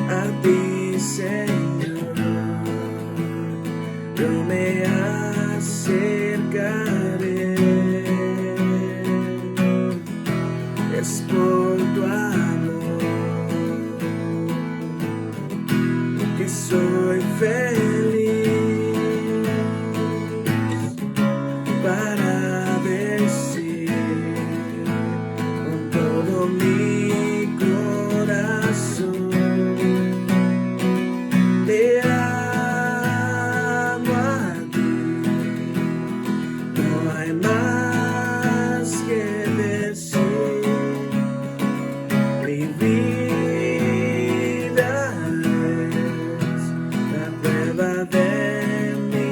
a ti, Señor, yo me acercaré. Es por tu amor que soy feliz para decir con todo mi corazón: te amo a ti. No hay más que decir. Mi vida es la prueba de mi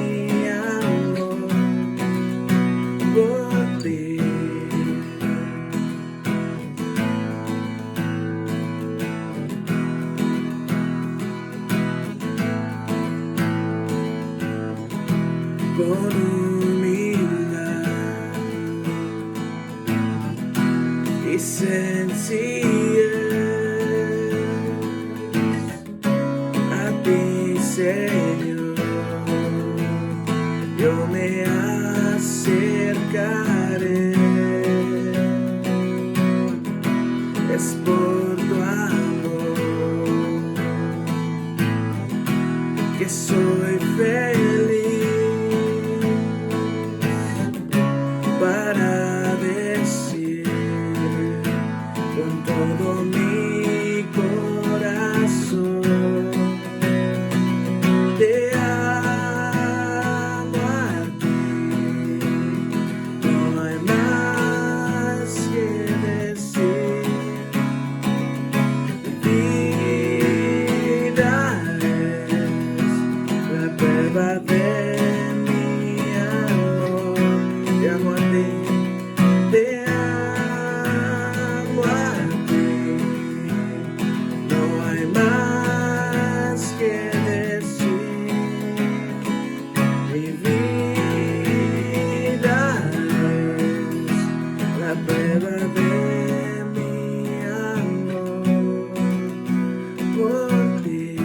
amor por ti. Con humildad y sencillez a ti, Señor, yo me acercaré. Es por tu amor que soy feliz para decir con todo mi corazón: te amo a ti. No hay más que decir. Mi vida es la prueba de mi amor. Te amo a ti. Te amo a ti. No hay más que decir. Mi vida es la prueba de mi amor por ti.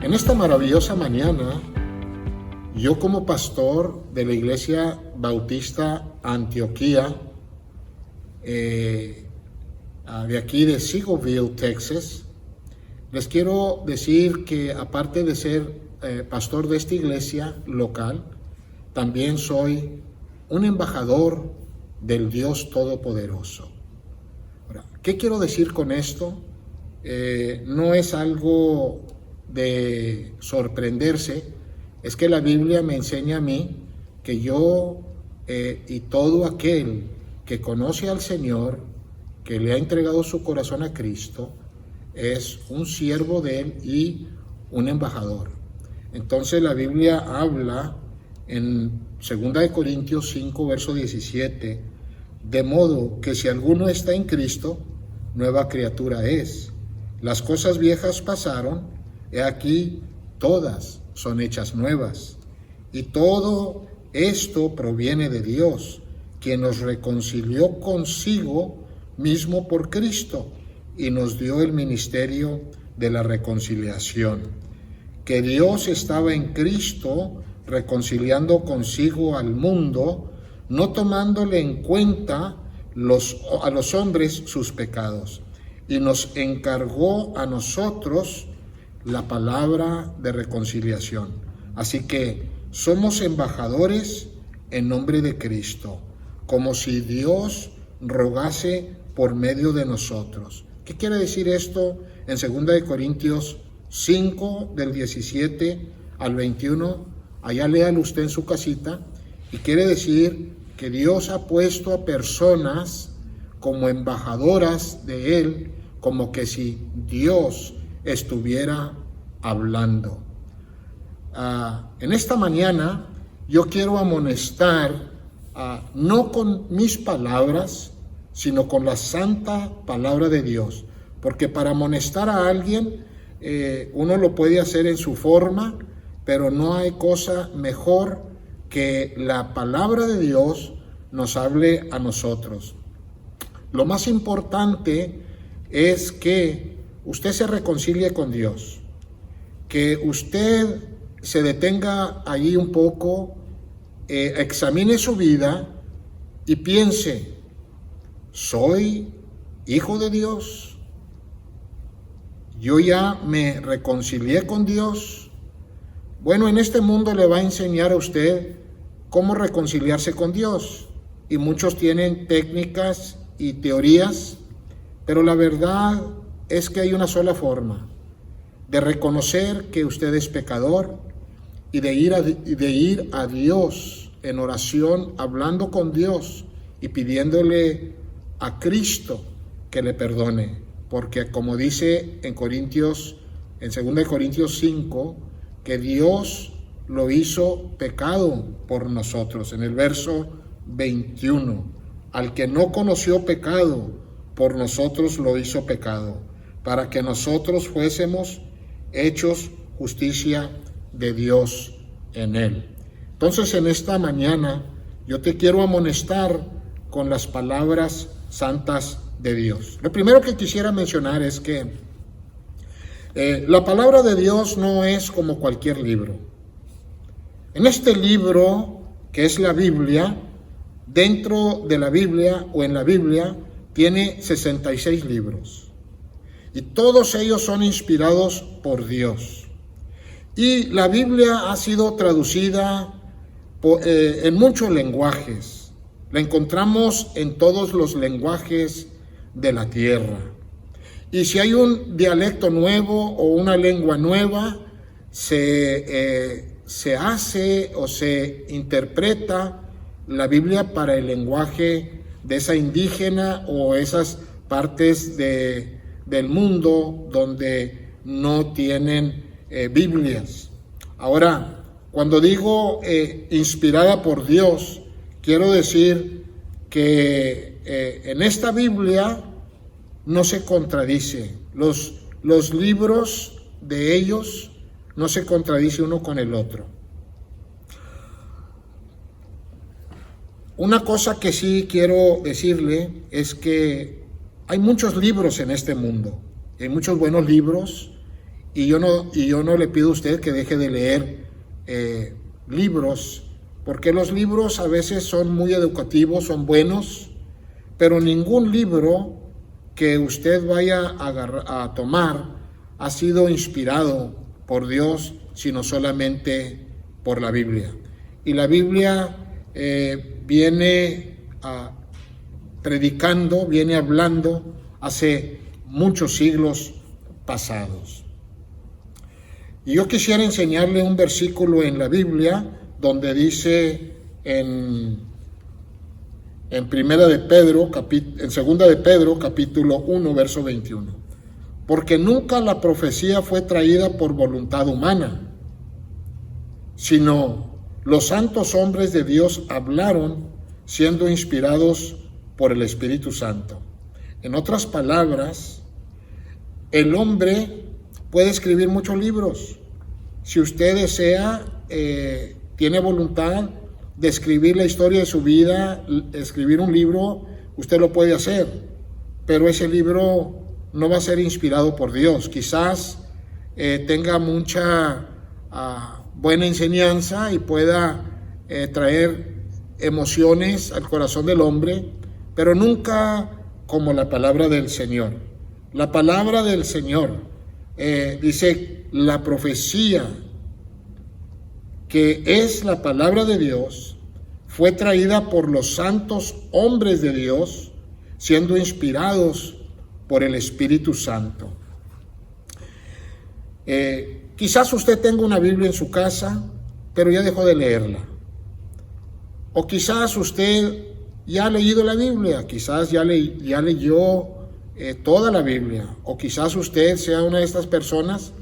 En esta maravillosa mañana, yo como pastor de la Iglesia Bautista Antioquía, de aquí de Seagoville, Texas, les quiero decir que aparte de ser pastor de esta iglesia local, también soy un embajador del Dios Todopoderoso. Ahora, ¿qué quiero decir con esto? No es algo de sorprenderse, es que la Biblia me enseña a mí que yo y todo aquel que conoce al Señor, que le ha entregado su corazón a Cristo, es un siervo de Él y un embajador. Entonces la Biblia habla en 2 Corintios 5, verso 17, de modo que si alguno está en Cristo, nueva criatura es. Las cosas viejas pasaron, he aquí, todas son hechas nuevas. Y todo esto proviene de Dios, quien nos reconcilió consigo mismo por Cristo y nos dio el ministerio de la reconciliación. Que Dios estaba en Cristo reconciliando consigo al mundo, no tomándole en cuenta a los hombres sus pecados, y nos encargó a nosotros la palabra de reconciliación. Así que somos embajadores en nombre de Cristo, como si Dios rogase por medio de nosotros. ¿Qué quiere decir esto? En 2 Corintios 5, del 17 al 21, allá léalo usted en su casita, y quiere decir que Dios ha puesto a personas como embajadoras de Él, como que si Dios estuviera hablando. En esta mañana yo quiero amonestar, no con mis palabras, sino con la santa palabra de Dios, porque para amonestar a alguien uno lo puede hacer en su forma, pero no hay cosa mejor que la palabra de Dios nos hable a nosotros. Lo más importante es que usted se reconcilie con Dios, que usted se detenga allí un poco, examine su vida y piense: ¿soy hijo de Dios? ¿Yo ya me reconcilié con Dios? Bueno, en este mundo le va a enseñar a usted cómo reconciliarse con Dios, y muchos tienen técnicas y teorías, pero la verdad es que hay una sola forma de reconocer que usted es pecador y de ir a Dios en oración, hablando con Dios y pidiéndole a Cristo que le perdone, porque como dice en 2 Corintios 5, que Dios lo hizo pecado por nosotros. En el verso 21, al que no conoció pecado, por nosotros lo hizo pecado, para que nosotros fuésemos hechos justicia de Dios en él. Entonces, en esta mañana yo te quiero amonestar con las palabras santas de Dios. Lo primero que quisiera mencionar es que la palabra de Dios no es como cualquier libro. En este libro, que es la Biblia, dentro de la Biblia o en la Biblia, tiene 66 libros. Y todos ellos son inspirados por Dios. Y la Biblia ha sido traducida en muchos lenguajes. La encontramos en todos los lenguajes de la tierra. Y si hay un dialecto nuevo o una lengua nueva, se hace o se interpreta la Biblia para el lenguaje de esa indígena o esas partes del mundo donde no tienen Biblias. Ahora, cuando digo inspirada por Dios, quiero decir que en esta Biblia no se contradice. Los libros de ellos no se contradice uno con el otro. Una cosa que sí quiero decirle es que hay muchos libros en este mundo, hay muchos buenos libros, y yo no le pido a usted que deje de leer libros, porque los libros a veces son muy educativos, son buenos, pero ningún libro que usted vaya a tomar ha sido inspirado por Dios, sino solamente por la Biblia. Y la Biblia viene predicando, viene hablando hace muchos siglos pasados. Y yo quisiera enseñarle un versículo en la Biblia donde dice en Segunda de Pedro, capítulo 1, verso 21. Porque nunca la profecía fue traída por voluntad humana, sino los santos hombres de Dios hablaron siendo inspirados por el Espíritu Santo. En otras palabras, el hombre puede escribir muchos libros. Si usted desea, tiene voluntad de escribir la historia de su vida, escribir un libro, usted lo puede hacer, pero ese libro no va a ser inspirado por Dios. Quizás tenga mucha buena enseñanza y pueda traer emociones al corazón del hombre, pero nunca como la palabra del Señor. La palabra del Señor dice, la profecía, que es la palabra de Dios, fue traída por los santos hombres de Dios siendo inspirados por el Espíritu Santo. Quizás usted tenga una Biblia en su casa, pero ya dejó de leerla. O quizás usted ya ha leído la Biblia, quizás ya leyó toda la Biblia. O quizás usted sea una de estas personas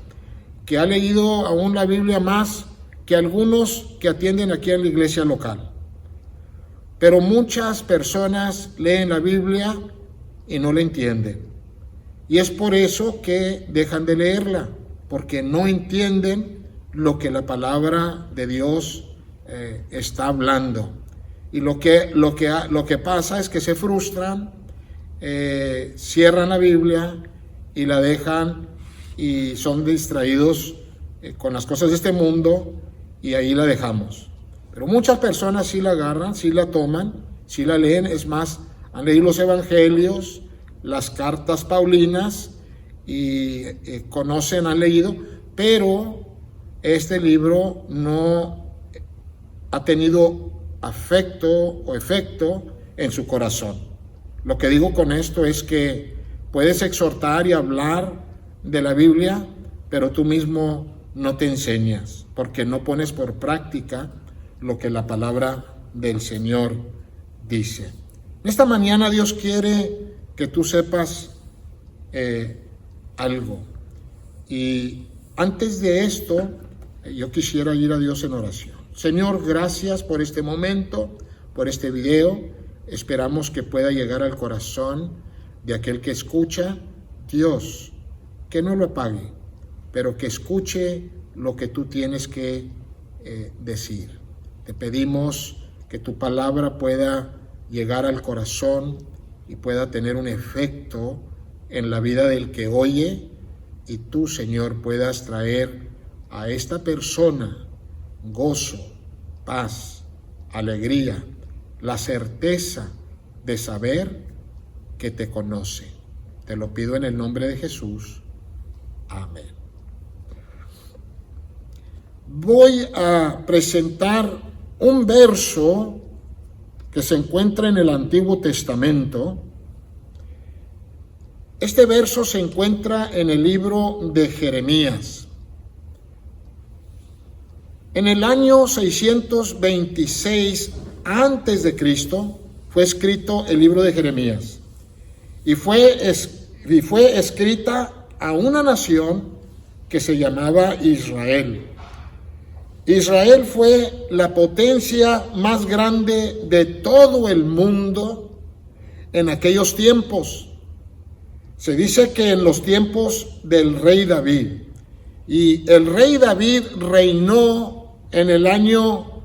que ha leído aún la Biblia más que algunos que atienden aquí en la iglesia local. Pero muchas personas leen la Biblia y no la entienden. Y es por eso que dejan de leerla, porque no entienden lo que la palabra de Dios está hablando. Y lo que pasa es que se frustran, cierran la Biblia y la dejan y son distraídos con las cosas de este mundo y ahí la dejamos. Pero muchas personas sí la agarran, sí la toman, sí la leen. Es más, han leído los evangelios, las cartas paulinas y conocen, han leído, pero este libro no ha tenido efecto en su corazón. Lo que digo con esto es que puedes exhortar y hablar de la Biblia, pero tú mismo no te enseñas, porque no pones por práctica lo que la palabra del Señor dice. Esta mañana Dios quiere que tú sepas algo. Y antes de esto, yo quisiera ir a Dios en oración. Señor, gracias por este momento, por este video. Esperamos que pueda llegar al corazón de aquel que escucha. Dios, que no lo apague, pero que escuche lo que tú tienes que decir. Te pedimos que tu palabra pueda llegar al corazón y pueda tener un efecto en la vida del que oye, y tú, Señor, puedas traer a esta persona gozo, paz, alegría, la certeza de saber que te conoce. Te lo pido en el nombre de Jesús. Amén. Voy a presentar un verso que se encuentra en el Antiguo Testamento. Este verso se encuentra en el libro de Jeremías. En el año 626 antes de Cristo fue escrito el libro de Jeremías y fue escrita a una nación que se llamaba Israel. Israel fue la potencia más grande de todo el mundo en aquellos tiempos. Se dice que en los tiempos del rey David, y el rey David reinó en el año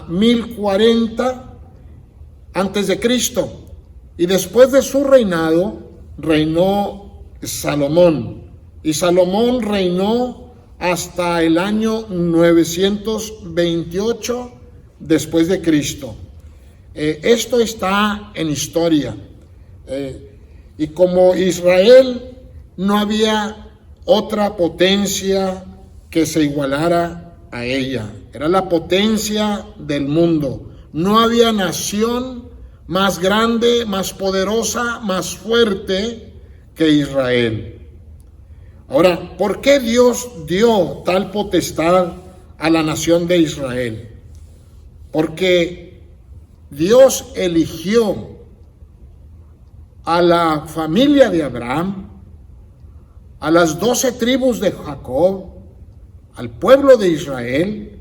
1040 antes de Cristo, y después de su reinado reinó Salomón, y Salomón reinó hasta el año 928 después de Cristo. Esto está en historia. Y como Israel, no había otra potencia que se igualara a ella. Era la potencia del mundo. No había nación más grande, más poderosa, más fuerte que Israel. Ahora, ¿por qué Dios dio tal potestad a la nación de Israel? Porque Dios eligió a la familia de Abraham, a las 12 tribus de Jacob, al pueblo de Israel,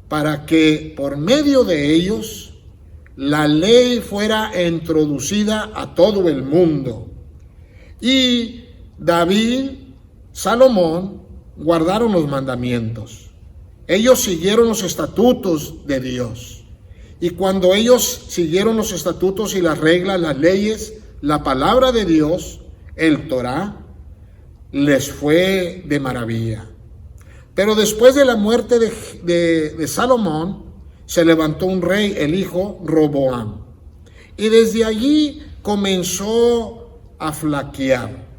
para que por medio de ellos la ley fuera introducida a todo el mundo. Y David, Salomón guardaron los mandamientos. Ellos siguieron los estatutos de Dios. Y cuando ellos siguieron los estatutos y las reglas, las leyes, la palabra de Dios, el Torá, les fue de maravilla. Pero después de la muerte de Salomón, se levantó un rey, el hijo Roboam. Y desde allí comenzó a flaquear.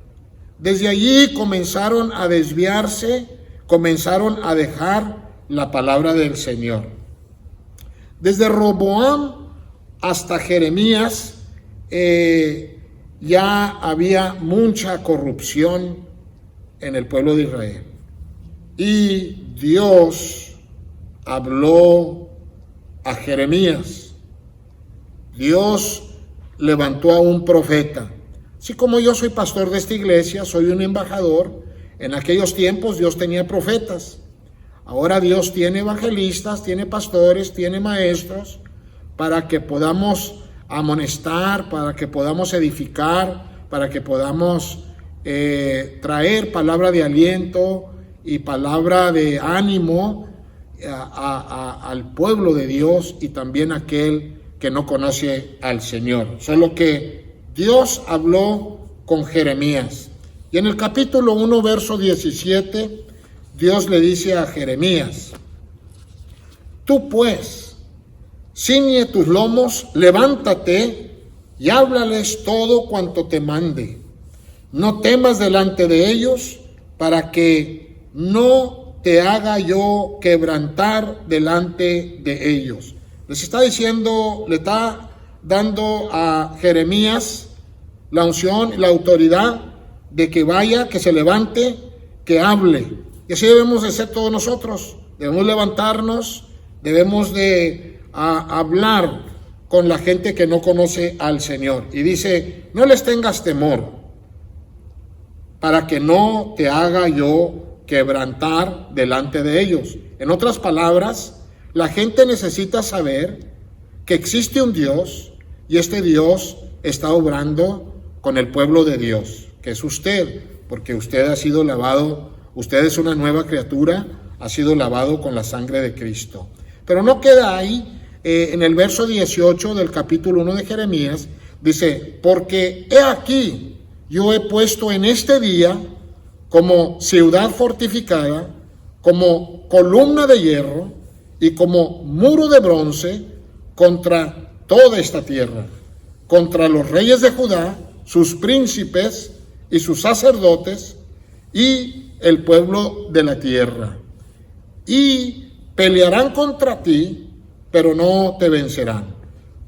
Desde allí comenzaron a desviarse, comenzaron a dejar la palabra del Señor. Desde Roboam hasta Jeremías, ya había mucha corrupción en el pueblo de Israel. Y Dios habló a Jeremías. Dios levantó a un profeta. Así como yo soy pastor de esta iglesia, soy un embajador. En aquellos tiempos Dios tenía profetas. Ahora Dios tiene evangelistas, tiene pastores, tiene maestros, para que podamos amonestar, para que podamos edificar, para que podamos traer palabra de aliento y palabra de ánimo al pueblo de Dios y también a aquel que no conoce al Señor. Solo que Dios habló con Jeremías. Y en el capítulo 1, verso 17, Dios le dice a Jeremías: tú pues, ciñe tus lomos, levántate y háblales todo cuanto te mande. No temas delante de ellos, para que no te haga yo quebrantar delante de ellos. Les está diciendo, le está dando a Jeremías la unción y la autoridad de que vaya, que se levante, que hable. Y así debemos de ser todos nosotros. Debemos levantarnos, debemos de hablar con la gente que no conoce al Señor. Y dice, no les tengas temor, para que no te haga yo quebrantar delante de ellos. En otras palabras, la gente necesita saber que existe un Dios y este Dios está obrando con el pueblo de Dios, que es usted, porque usted ha sido lavado, usted es una nueva criatura, ha sido lavado con la sangre de Cristo. Pero no queda ahí. En el verso 18 del capítulo 1 de Jeremías, dice, porque he aquí, yo he puesto en este día como ciudad fortificada, como columna de hierro y como muro de bronce contra toda esta tierra, contra los reyes de Judá, sus príncipes y sus sacerdotes y el pueblo de la tierra. Y pelearán contra ti, pero no te vencerán,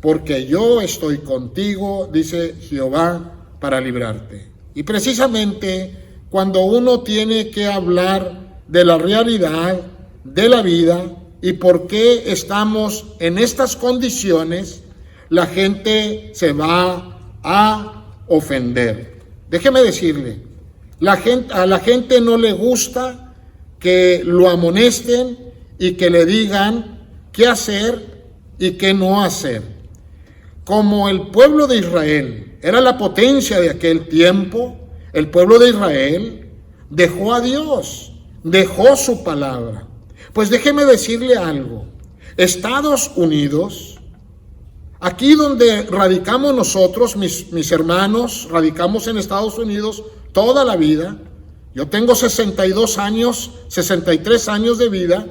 porque yo estoy contigo, dice Jehová, para librarte. Y precisamente cuando uno tiene que hablar de la realidad de la vida y por qué estamos en estas condiciones, la gente se va a ofender. Déjeme decirle, a la gente no le gusta que lo amonesten y que le digan qué hacer y qué no hacer. Como el pueblo de Israel era la potencia de aquel tiempo, el pueblo de Israel dejó a Dios, dejó su palabra. Pues déjeme decirle algo. Estados Unidos, aquí donde radicamos nosotros, mis hermanos, radicamos en Estados Unidos toda la vida. Yo tengo 62 años, 63 años de vida.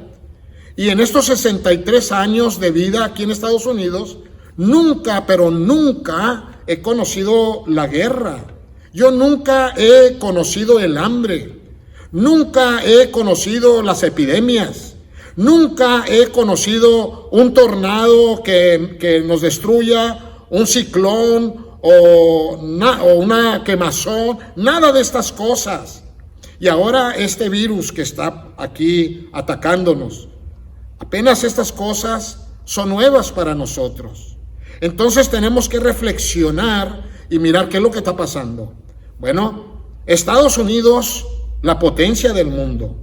Y en estos 63 años de vida aquí en Estados Unidos, nunca, pero nunca he conocido la guerra. Yo nunca he conocido el hambre. Nunca he conocido las epidemias. Nunca he conocido un tornado que nos destruya, un ciclón o una quemazón. Nada de estas cosas. Y ahora este virus que está aquí atacándonos. Apenas estas cosas son nuevas para nosotros. Entonces tenemos que reflexionar y mirar qué es lo que está pasando. Bueno, Estados Unidos, la potencia del mundo.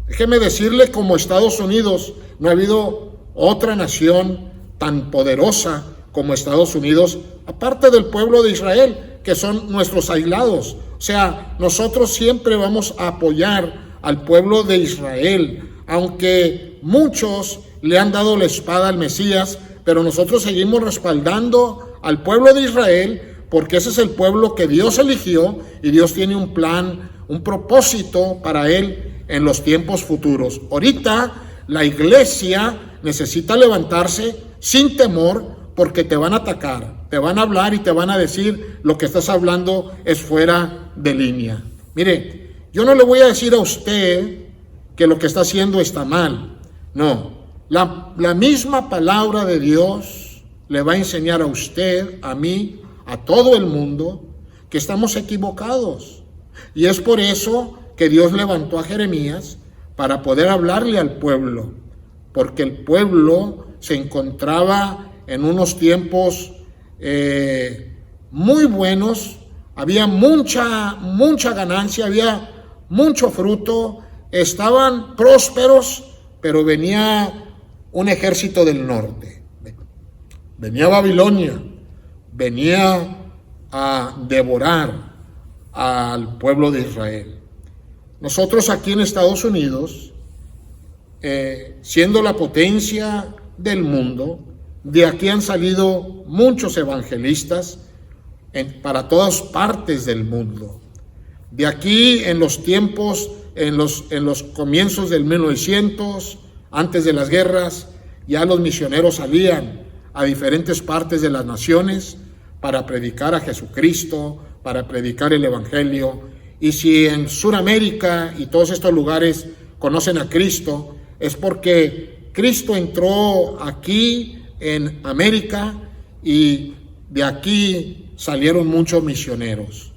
Déjeme decirle, como Estados Unidos, no ha habido otra nación tan poderosa como Estados Unidos, aparte del pueblo de Israel, que son nuestros aislados. O sea, nosotros siempre vamos a apoyar al pueblo de Israel, aunque muchos le han dado la espada al Mesías, pero nosotros seguimos respaldando al pueblo de Israel, porque ese es el pueblo que Dios eligió y Dios tiene un plan, un propósito para él en los tiempos futuros. Ahorita la iglesia necesita levantarse sin temor, porque te van a atacar, te van a hablar y te van a decir lo que estás hablando es fuera de línea. Mire, yo no le voy a decir a usted que lo que está haciendo está mal. No, la misma palabra de Dios le va a enseñar a usted, a mí, a todo el mundo que estamos equivocados. Y es por eso que Dios levantó a Jeremías para poder hablarle al pueblo, porque el pueblo se encontraba en unos tiempos muy buenos, había mucha ganancia, había mucho fruto, estaban prósperos, pero venía un ejército del norte, venía Babilonia, venía a devorar al pueblo de Israel. Nosotros aquí en Estados Unidos, siendo la potencia del mundo, de aquí han salido muchos evangelistas para todas partes del mundo. De aquí en los tiempos, en los comienzos del 1900, antes de las guerras, ya los misioneros salían a diferentes partes de las naciones para predicar a Jesucristo, para predicar el Evangelio. Y si en Sudamérica y todos estos lugares conocen a Cristo, es porque Cristo entró aquí en América y de aquí salieron muchos misioneros.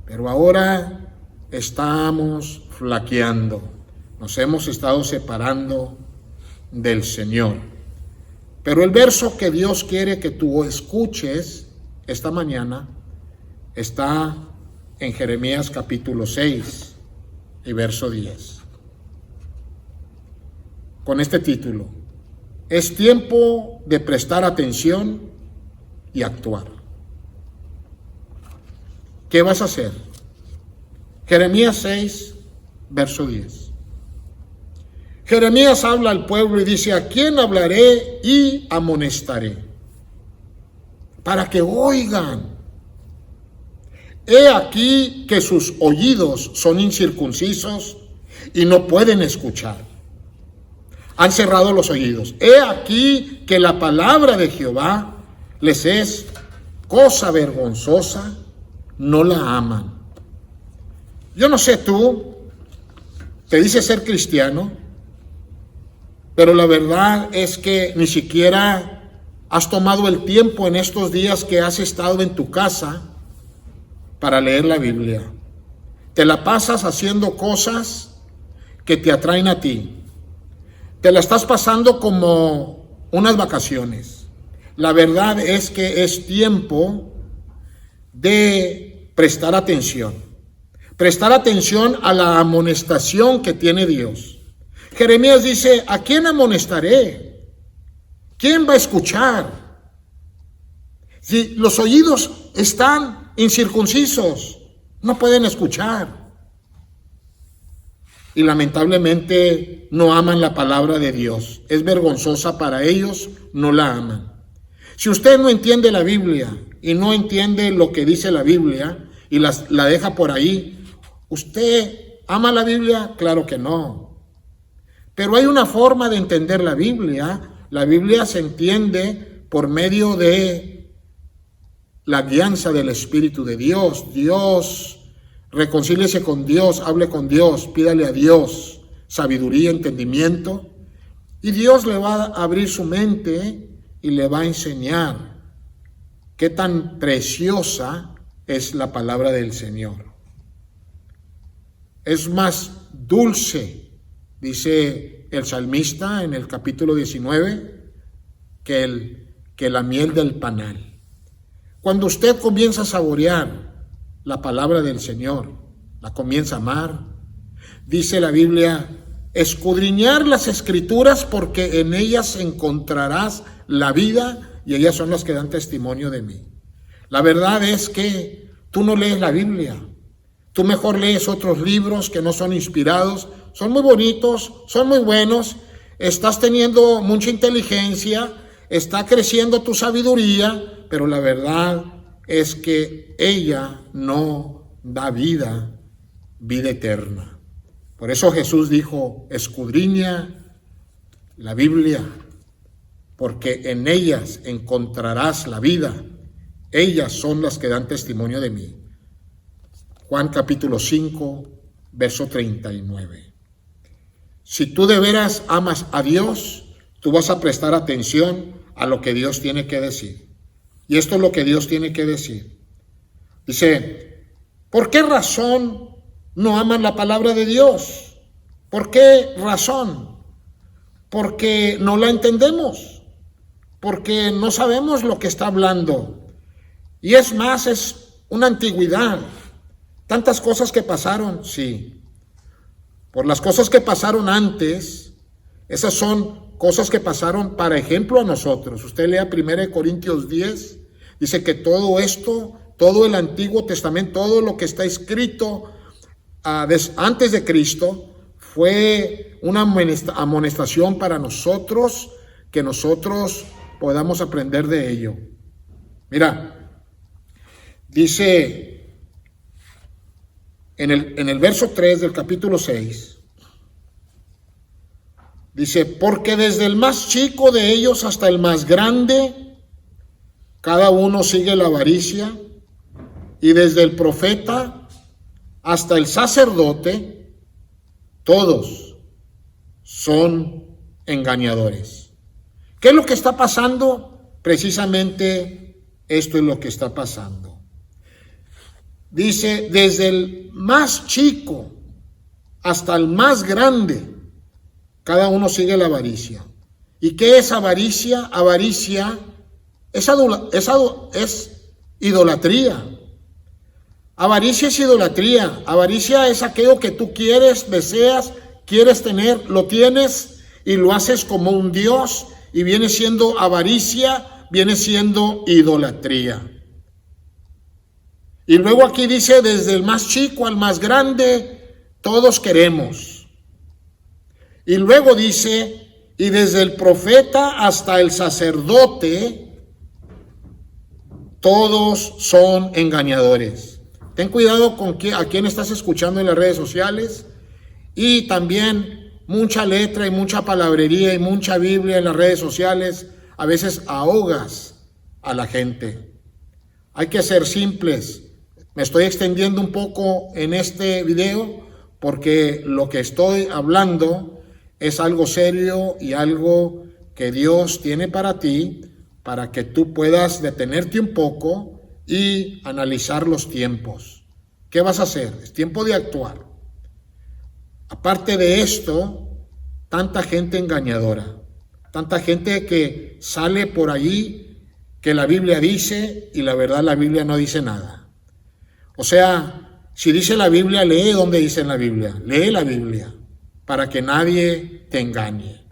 Pero ahora estamos flaqueando, nos hemos estado separando del Señor. Pero el verso que Dios quiere que tú escuches esta mañana está en Jeremías capítulo 6 y verso 10. Con este título: es tiempo de prestar atención y actuar. ¿Qué vas a hacer? Jeremías 6, verso 10. Jeremías habla al pueblo y dice: ¿a quién hablaré y amonestaré? Para que oigan. He aquí que sus oídos son incircuncisos y no pueden escuchar. Han cerrado los oídos. He aquí que la palabra de Jehová les es cosa vergonzosa, no la aman. Yo no sé tú, te dices ser cristiano, pero la verdad es que ni siquiera has tomado el tiempo en estos días que has estado en tu casa para leer la Biblia. Te la pasas haciendo cosas que te atraen a ti. Te la estás pasando como unas vacaciones. La verdad es que es tiempo de prestar atención. Prestar atención a la amonestación que tiene Dios. Jeremías dice: ¿a quién amonestaré? ¿Quién va a escuchar? Si los oídos están incircuncisos, no pueden escuchar. Y lamentablemente no aman la palabra de Dios. Es vergonzosa para ellos, no la aman. Si usted no entiende la Biblia y no entiende lo que dice la Biblia y la deja por ahí, ¿usted ama la Biblia? Claro que no. Pero hay una forma de entender la Biblia. La Biblia se entiende por medio de la guianza del Espíritu de Dios. Dios, reconcíliese con Dios, hable con Dios, pídale a Dios sabiduría, entendimiento, y Dios le va a abrir su mente y le va a enseñar qué tan preciosa es la palabra del Señor. Es más dulce, dice el salmista en el capítulo 19, que la miel del panal. Cuando usted comienza a saborear la palabra del Señor, la comienza a amar, dice la Biblia: escudriñar las escrituras porque en ellas encontrarás la vida y ellas son las que dan testimonio de mí. La verdad es que tú no lees la Biblia, tú mejor lees otros libros que no son inspirados, son muy bonitos, son muy buenos, estás teniendo mucha inteligencia, está creciendo tu sabiduría, pero la verdad es que ella no da vida eterna. Por eso Jesús dijo: escudriña la Biblia, porque en ellas encontrarás la vida. Ellas son las que dan testimonio de mí. Juan capítulo 5, verso 39. Si tú de veras amas a Dios, tú vas a prestar atención a lo que Dios tiene que decir. Y esto es lo que Dios tiene que decir. Dice, ¿por qué razón no aman la palabra de Dios? ¿Por qué razón? Porque no la entendemos, porque no sabemos lo que está hablando. Y es más, es una antigüedad. Tantas cosas que pasaron, sí. Por las cosas que pasaron antes, esas son cosas que pasaron para ejemplo a nosotros. Usted lea 1 Corintios 10, dice que todo esto, todo el Antiguo Testamento, todo lo que está escrito antes de Cristo, fue una amonestación para nosotros, que nosotros podamos aprender de ello. Mira, dice en el verso 3 del capítulo 6, dice, porque desde el más chico de ellos hasta el más grande, cada uno sigue la avaricia, y desde el profeta hasta el sacerdote, todos son engañadores. ¿Qué es lo que está pasando? Precisamente esto es lo que está pasando. Dice, desde el más chico hasta el más grande, cada uno sigue la avaricia. ¿Y qué es avaricia? Avaricia es idolatría. Avaricia es idolatría. Avaricia es aquello que tú quieres, deseas, quieres tener, lo tienes y lo haces como un Dios, y viene siendo avaricia, viene siendo idolatría. Y luego aquí dice, desde el más chico al más grande, todos queremos. Y luego dice, y desde el profeta hasta el sacerdote, todos son engañadores. Ten cuidado con a quién estás escuchando en las redes sociales, y también mucha letra y mucha palabrería y mucha Biblia en las redes sociales a veces ahogas a la gente. Hay que ser simples. Me estoy extendiendo un poco en este video porque lo que estoy hablando es algo serio y algo que Dios tiene para ti, para que tú puedas detenerte un poco y analizar los tiempos. ¿Qué vas a hacer? Es tiempo de actuar. Aparte de esto, tanta gente engañadora, tanta gente que sale por allí que la Biblia dice y la verdad la Biblia no dice nada. O sea, si dice la Biblia, lee donde dice en la Biblia. Lee la Biblia para que nadie te engañe.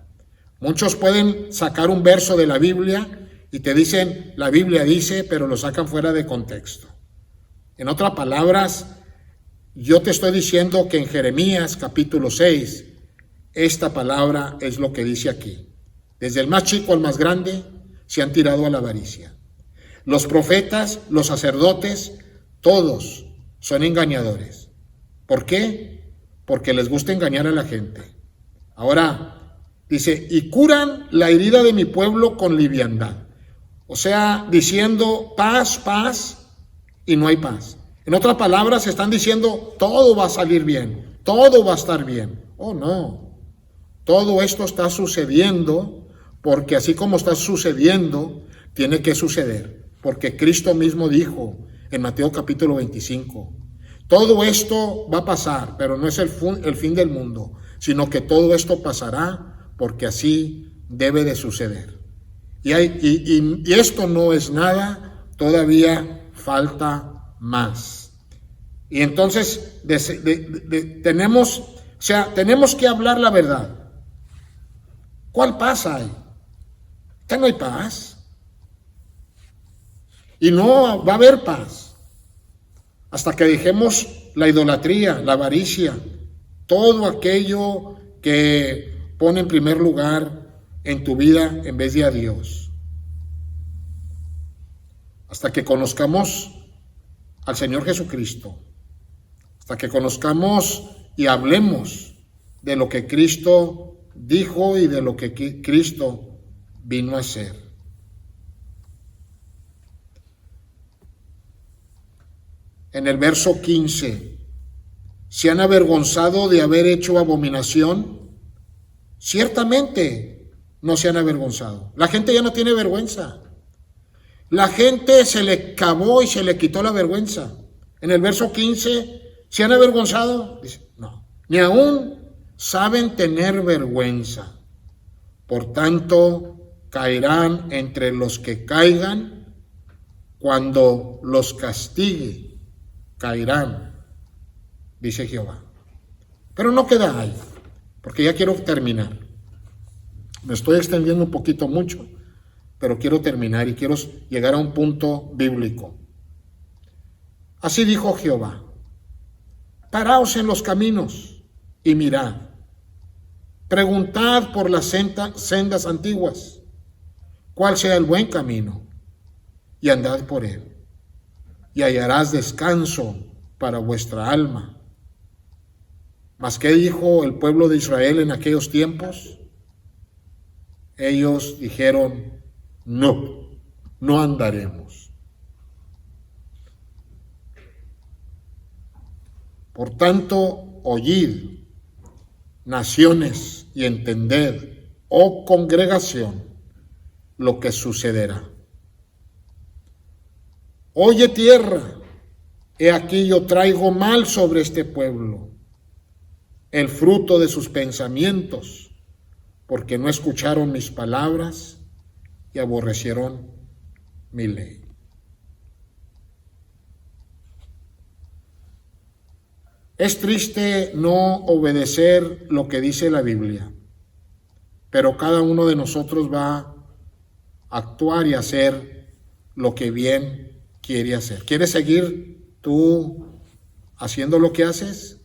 Muchos pueden sacar un verso de la Biblia y te dicen, la Biblia dice, pero lo sacan fuera de contexto. En otras palabras, yo te estoy diciendo que en Jeremías capítulo 6, esta palabra es lo que dice aquí. Desde el más chico al más grande se han tirado a la avaricia. Los profetas, los sacerdotes, todos son engañadores. ¿Por qué? Porque les gusta engañar a la gente. Ahora, dice, y curan la herida de mi pueblo con liviandad. O sea, diciendo paz, paz, y no hay paz. En otras palabras, están diciendo todo va a salir bien, todo va a estar bien. Oh, no. Todo esto está sucediendo porque así como está sucediendo, tiene que suceder. Porque Cristo mismo dijo en Mateo capítulo 25, todo esto va a pasar, pero no es el fin del mundo, sino que todo esto pasará porque así debe de suceder. Y esto no es nada, todavía falta más. Y entonces tenemos que hablar la verdad. ¿Cuál paz hay? Ya no hay paz. Y no va a haber paz hasta que dejemos la idolatría, la avaricia, todo aquello que pone en primer lugar en tu vida en vez de a Dios. Hasta que conozcamos al Señor Jesucristo, hasta que conozcamos y hablemos de lo que Cristo dijo y de lo que Cristo vino a hacer. En el verso 15, ¿se han avergonzado de haber hecho abominación? Ciertamente no se han avergonzado. La gente ya no tiene vergüenza. La gente se le cavó y se le quitó la vergüenza. En el verso 15, ¿se han avergonzado? Dice, no, ni aún saben tener vergüenza. Por tanto, caerán entre los que caigan, cuando los castigue, caerán, dice Jehová. Pero no queda ahí, porque ya quiero terminar. Me estoy extendiendo un poquito mucho, pero quiero terminar y quiero llegar a un punto bíblico. Así dijo Jehová: paraos en los caminos y mirad, preguntad por las sendas antiguas, cuál sea el buen camino, y andad por él, y hallarás descanso para vuestra alma. Mas ¿qué dijo el pueblo de Israel en aquellos tiempos? Ellos dijeron: no andaremos. Por tanto, oíd, naciones, y entended, oh congregación, lo que sucederá. Oye tierra, he aquí yo traigo mal sobre este pueblo, el fruto de sus pensamientos, porque no escucharon mis palabras y aborrecieron mi ley. Es triste no obedecer lo que dice la Biblia, pero cada uno de nosotros va a actuar y hacer lo que bien quiere hacer. ¿Quieres seguir tú haciendo lo que haces,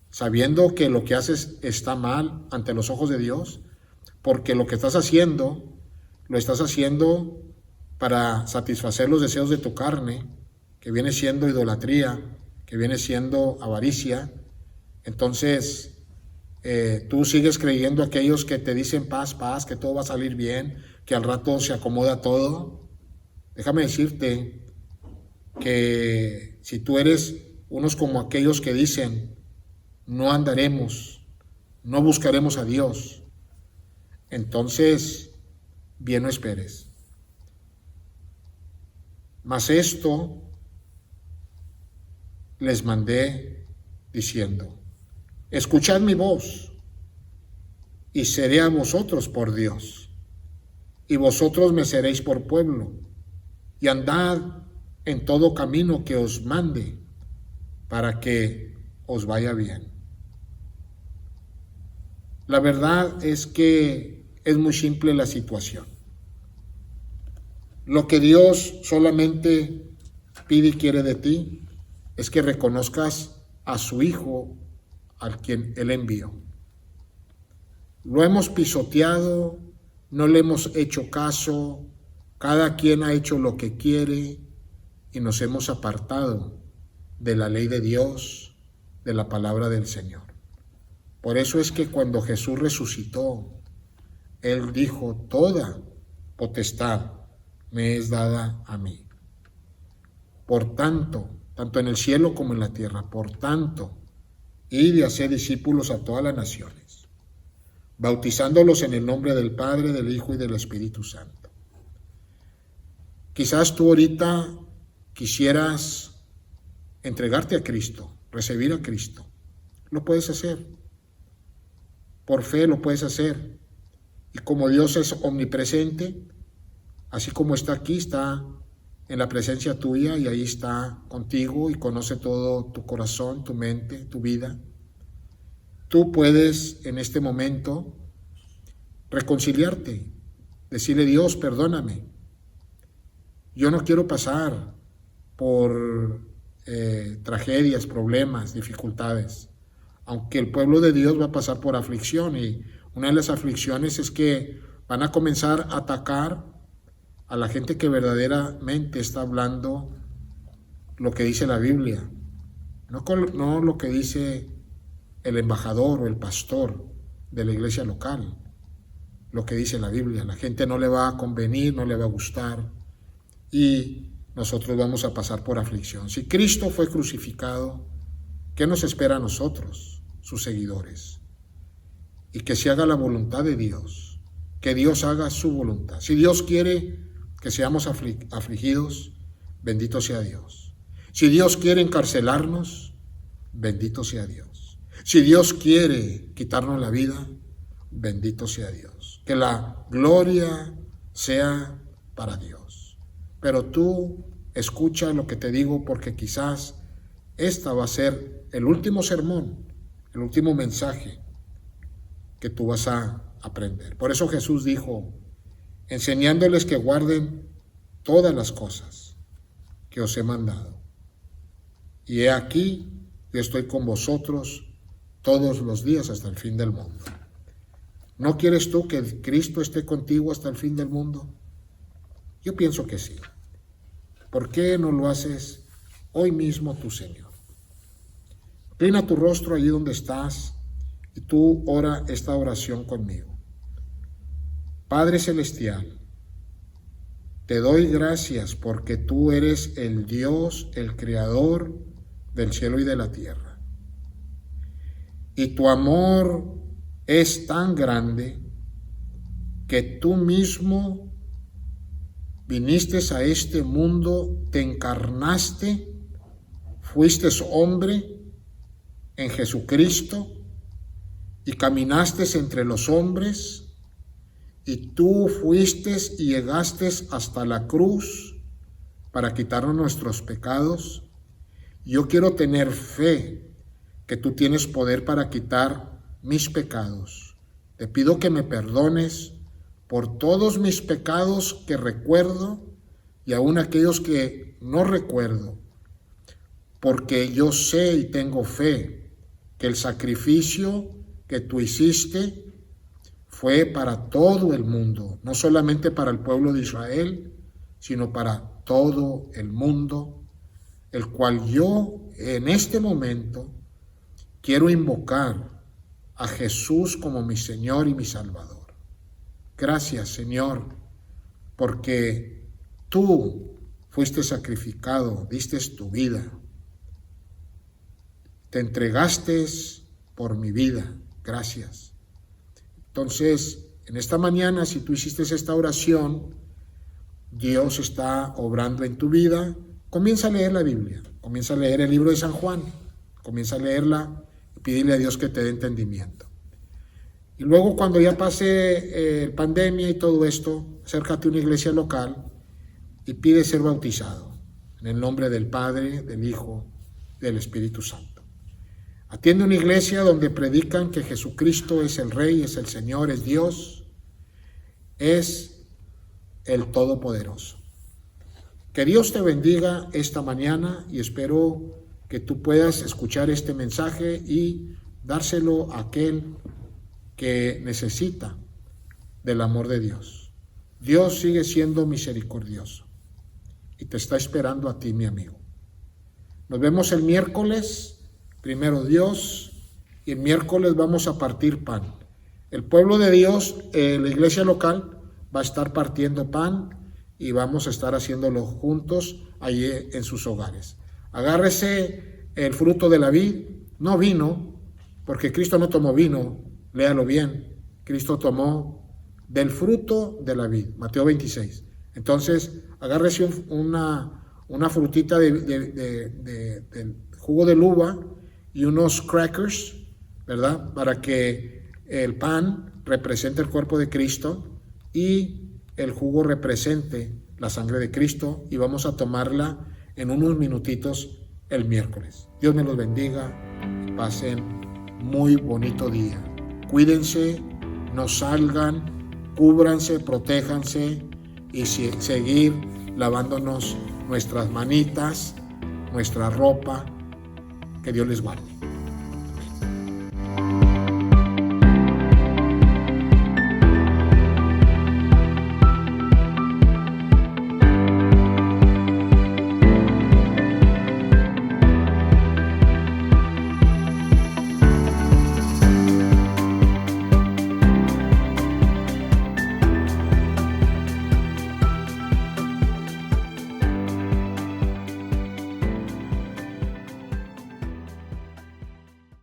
sabiendo que lo que haces está mal ante los ojos de Dios? Porque lo que estás haciendo, lo estás haciendo para satisfacer los deseos de tu carne, que viene siendo idolatría, que viene siendo avaricia. Entonces, tú sigues creyendo aquellos que te dicen paz, paz, que todo va a salir bien, que al rato se acomoda todo. Déjame decirte que si tú eres unos como aquellos que dicen no andaremos, no buscaremos a Dios, entonces bien no esperes. Mas esto les mandé diciendo: escuchad mi voz, y seré a vosotros por Dios, y vosotros me seréis por pueblo, y andad en todo camino que os mande, para que os vaya bien. La verdad es que es muy simple la situación. Lo que Dios solamente pide y quiere de ti es que reconozcas a su Hijo, al quien Él envió. Lo hemos pisoteado, no le hemos hecho caso, cada quien ha hecho lo que quiere y nos hemos apartado de la ley de Dios, de la palabra del Señor. Por eso es que cuando Jesús resucitó, Él dijo: toda potestad me es dada a mí. Por tanto, tanto en el cielo como en la tierra, por tanto, id y haced discípulos a todas las naciones, bautizándolos en el nombre del Padre, del Hijo y del Espíritu Santo. Quizás tú ahorita quisieras entregarte a Cristo, recibir a Cristo. Lo puedes hacer. Por fe lo puedes hacer. Y como Dios es omnipresente, así como está aquí, está en la presencia tuya y ahí está contigo y conoce todo tu corazón, tu mente, tu vida. Tú puedes en este momento reconciliarte, decirle: Dios, perdóname. Yo no quiero pasar por tragedias, problemas, dificultades. Aunque el pueblo de Dios va a pasar por aflicción, y una de las aflicciones es que van a comenzar a atacar a la gente que verdaderamente está hablando lo que dice la Biblia, no lo que dice el embajador o el pastor de la iglesia local, lo que dice la Biblia. La gente no le va a convenir, no le va a gustar, y nosotros vamos a pasar por aflicción. Si Cristo fue crucificado, ¿qué nos espera a nosotros, sus seguidores? Y que se haga la voluntad de Dios, que Dios haga su voluntad. Si Dios quiere que seamos afligidos, bendito sea Dios. Si Dios quiere encarcelarnos, bendito sea Dios. Si Dios quiere quitarnos la vida, bendito sea Dios. Que la gloria sea para Dios. Pero tú escucha lo que te digo, porque quizás esta va a ser el último sermón, el último mensaje que tú vas a aprender. Por eso Jesús dijo, enseñándoles que guarden todas las cosas que os he mandado. Y he aquí, yo estoy con vosotros todos los días hasta el fin del mundo. ¿No quieres tú que Cristo esté contigo hasta el fin del mundo? Yo pienso que sí. ¿Por qué no lo haces hoy mismo tú, Señor? Inclina tu rostro allí donde estás y tú ora esta oración conmigo. Padre Celestial, te doy gracias porque tú eres el Dios, el Creador del cielo y de la tierra. Y tu amor es tan grande que tú mismo viniste a este mundo, te encarnaste, fuiste hombre en Jesucristo y caminaste entre los hombres, y tú fuiste y llegaste hasta la cruz para quitarnos nuestros pecados. Yo quiero tener fe que tú tienes poder para quitar mis pecados. Te pido que me perdones por todos mis pecados que recuerdo y aún aquellos que no recuerdo, porque yo sé y tengo fe que el sacrificio que tú hiciste fue para todo el mundo, no solamente para el pueblo de Israel, sino para todo el mundo, el cual yo en este momento quiero invocar a Jesús como mi Señor y mi Salvador. Gracias, Señor, porque tú fuiste sacrificado, diste tu vida, te entregaste por mi vida. Gracias. Entonces, en esta mañana, si tú hiciste esta oración, Dios está obrando en tu vida. Comienza a leer la Biblia, comienza a leer el libro de San Juan, comienza a leerla y pídele a Dios que te dé entendimiento. Y luego, cuando ya pase pandemia y todo esto, acércate a una iglesia local y pide ser bautizado en el nombre del Padre, del Hijo y del Espíritu Santo. Atiende una iglesia donde predican que Jesucristo es el Rey, es el Señor, es Dios, es el Todopoderoso. Que Dios te bendiga esta mañana y espero que tú puedas escuchar este mensaje y dárselo a aquel que necesita del amor de Dios. Dios sigue siendo misericordioso y te está esperando a ti, mi amigo. Nos vemos el miércoles. Primero Dios, y el miércoles vamos a partir pan. El pueblo de Dios, la iglesia local, va a estar partiendo pan y vamos a estar haciéndolo juntos allí en sus hogares. Agárrese el fruto de la vid, no vino, porque Cristo no tomó vino, léalo bien. Cristo tomó del fruto de la vid, Mateo 26. Entonces, agárrese una frutita del jugo de uva y unos crackers, ¿verdad? Para que el pan represente el cuerpo de Cristo y el jugo represente la sangre de Cristo, y vamos a tomarla en unos minutitos el miércoles. Dios me los bendiga y pasen muy bonito día. Cuídense, no salgan, cúbranse, protéjanse y seguir lavándonos nuestras manitas, nuestra ropa. Que Dios les guarde.